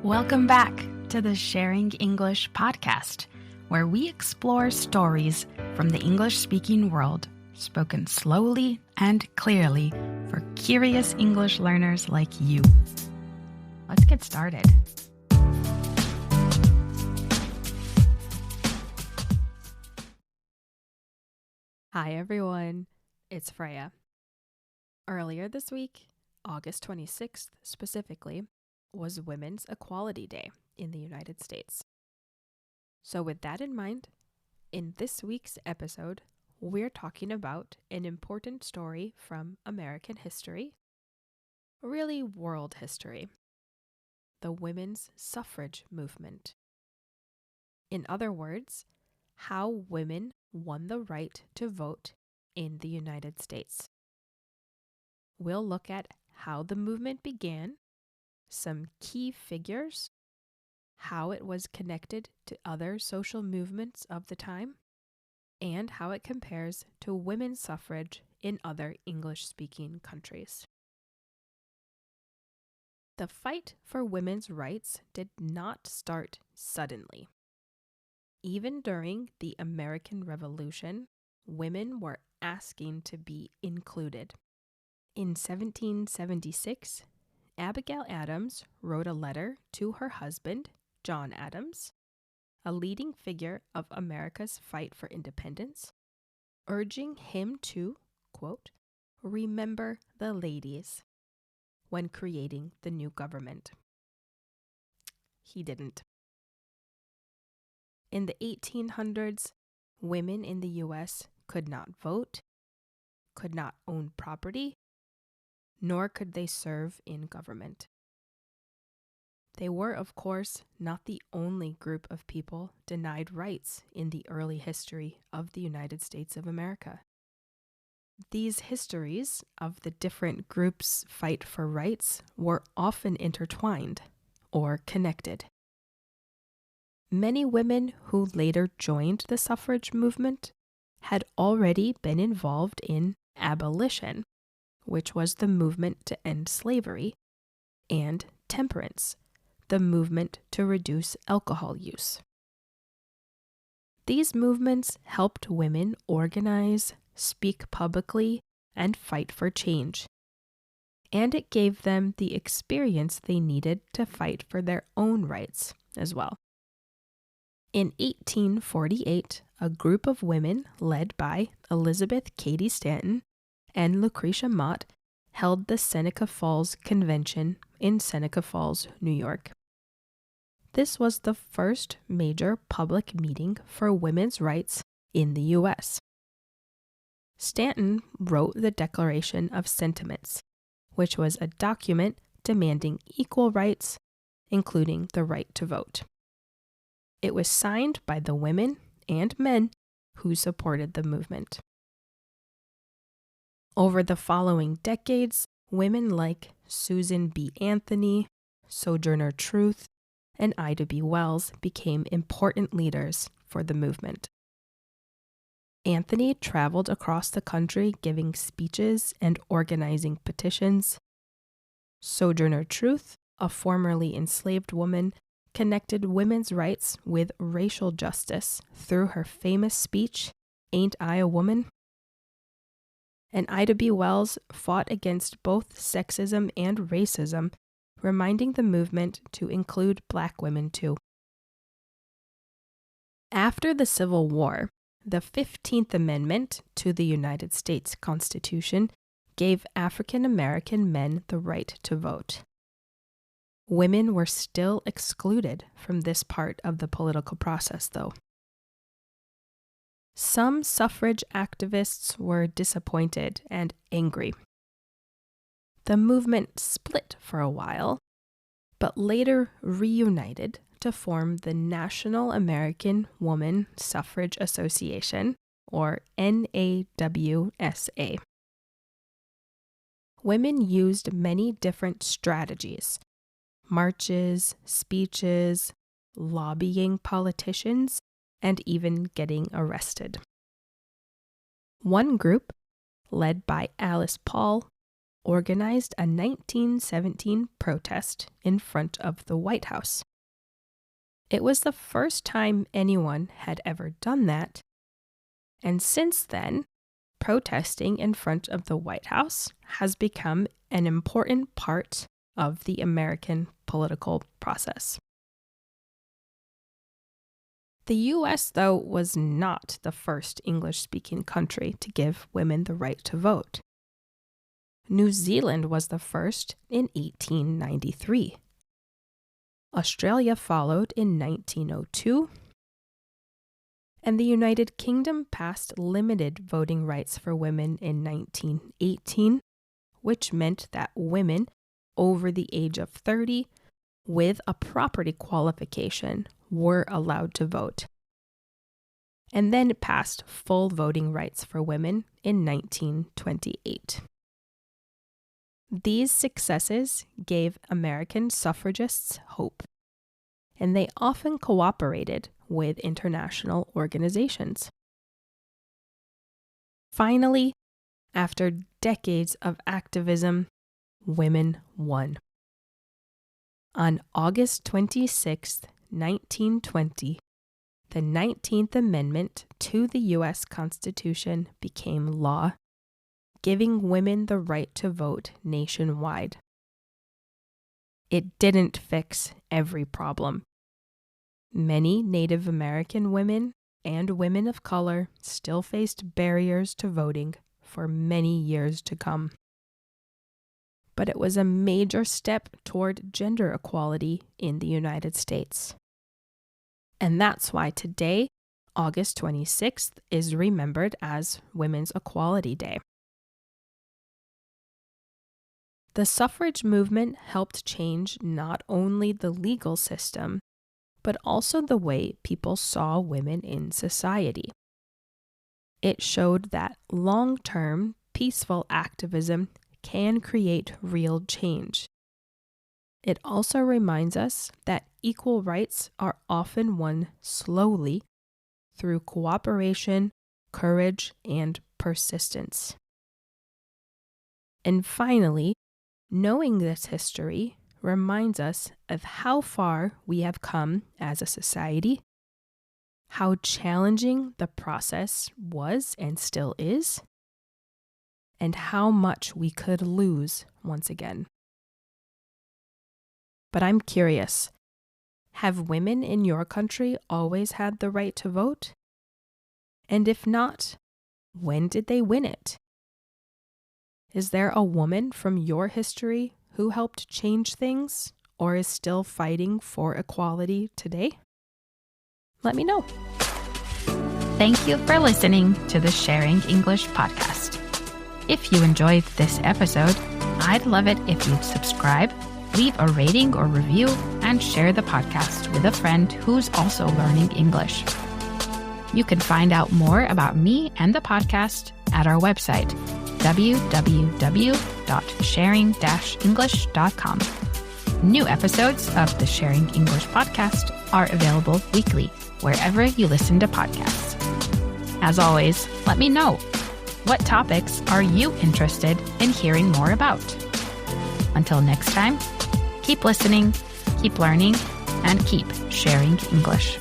Welcome back to the Sharing English podcast, where we explore stories from the English-speaking world, spoken slowly and clearly for curious English learners like you. Let's get started. Hi everyone, it's Freya. Earlier this week, August 26th specifically, was Women's Equality Day in the United States. So with that in mind, in this week's episode, we're talking about an important story from American history, really world history, the women's suffrage movement. In other words, how women won the right to vote in the United States. We'll look at how the movement began, some key figures, how it was connected to other social movements of the time, and how it compares to women's suffrage in other English-speaking countries. The fight for women's rights did not start suddenly. Even during the American Revolution, women were asking to be included. In 1776, Abigail Adams wrote a letter to her husband, John Adams, a leading figure of America's fight for independence, urging him to, quote, remember the ladies when creating the new government. He didn't. In the 1800s, women in the U.S. could not vote, could not own property, nor could they serve in government. They were, of course, not the only group of people denied rights in the early history of the United States of America. These histories of the different groups' fight for rights were often intertwined or connected. Many women who later joined the suffrage movement had already been involved in abolition, which was the movement to end slavery, and temperance, the movement to reduce alcohol use. These movements helped women organize, speak publicly, and fight for change. And it gave them the experience they needed to fight for their own rights as well. In 1848, a group of women led by Elizabeth Cady Stanton and Lucretia Mott held the Seneca Falls Convention in Seneca Falls, New York. This was the first major public meeting for women's rights in the U.S. Stanton wrote the Declaration of Sentiments, which was a document demanding equal rights, including the right to vote. It was signed by the women and men who supported the movement. Over the following decades, women like Susan B. Anthony, Sojourner Truth, and Ida B. Wells became important leaders for the movement. Anthony traveled across the country giving speeches and organizing petitions. Sojourner Truth, a formerly enslaved woman, connected women's rights with racial justice through her famous speech, Ain't I a Woman? And Ida B. Wells fought against both sexism and racism, reminding the movement to include Black women too. After the Civil War, the 15th Amendment to the United States Constitution gave African American men the right to vote. Women were still excluded from this part of the political process, though. Some suffrage activists were disappointed and angry. The movement split for a while, but later reunited to form the National American Woman Suffrage Association, or NAWSA. Women used many different strategies: marches, speeches, lobbying politicians, and even getting arrested. One group, led by Alice Paul, organized a 1917 protest in front of the White House. It was the first time anyone had ever done that, and since then, protesting in front of the White House has become an important part of the American political process. The U.S., though, was not the first English-speaking country to give women the right to vote. New Zealand was the first in 1893. Australia followed in 1902. And the United Kingdom passed limited voting rights for women in 1918, which meant that women over the age of 30 with a property qualification were allowed to vote. And then it passed full voting rights for women in 1928. These successes gave American suffragists hope, and they often cooperated with international organizations. Finally, after decades of activism, women won. On August 26, 1920, the 19th Amendment to the U.S. Constitution became law, giving women the right to vote nationwide. It didn't fix every problem. Many Native American women and women of color still faced barriers to voting for many years to come. But it was a major step toward gender equality in the United States. And that's why today, August 26th, is remembered as Women's Equality Day. The suffrage movement helped change not only the legal system, but also the way people saw women in society. It showed that long-term, peaceful activism can create real change. It also reminds us that equal rights are often won slowly through cooperation, courage, and persistence. And finally, knowing this history reminds us of how far we have come as a society, how challenging the process was and still is, and how much we could lose once again. But I'm curious, have women in your country always had the right to vote? And if not, when did they win it? Is there a woman from your history who helped change things or is still fighting for equality today? Let me know. Thank you for listening to the Sharing English podcast. If you enjoyed this episode, I'd love it if you'd subscribe, leave a rating or review, and share the podcast with a friend who's also learning English. You can find out more about me and the podcast at our website, www.sharing-english.com. New episodes of the Sharing English podcast are available weekly wherever you listen to podcasts. As always, let me know, what topics are you interested in hearing more about? Until next time, keep listening, keep learning, and keep sharing English.